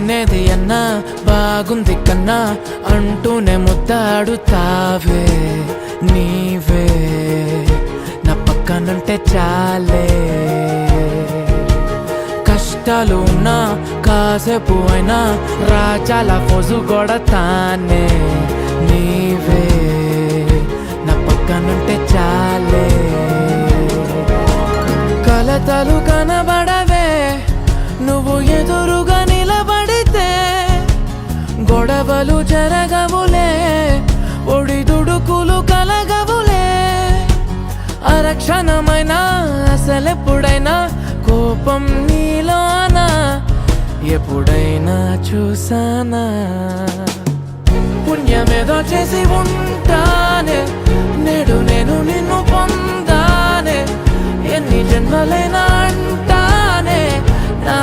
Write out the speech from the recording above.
లేనేది అన్నా బాగుంది కన్నా అంటూనే ముద్దాడుతావే నీవే నా పక్కనుంటే చాలే కష్టాలు ఉన్నా కాసేపు అయినా రాజాల ఫోజు కొడతానే నీవే నా పక్కనుంటే చాలే కలతలు కనబడవే నువ్వు ఎదురుగా నిలబడితే గొడవలు జరగవులే ఒడిదుడుకులు కలగవులే అరక్షణమైనా అసలెప్పుడైనా కోపం నీలోనా ఎప్పుడైనా చూసానా పుణ్యమేదో చేసి ఉంటానే నేడు నేను నిన్ను పొందానే ఎన్ని జన్మలైనా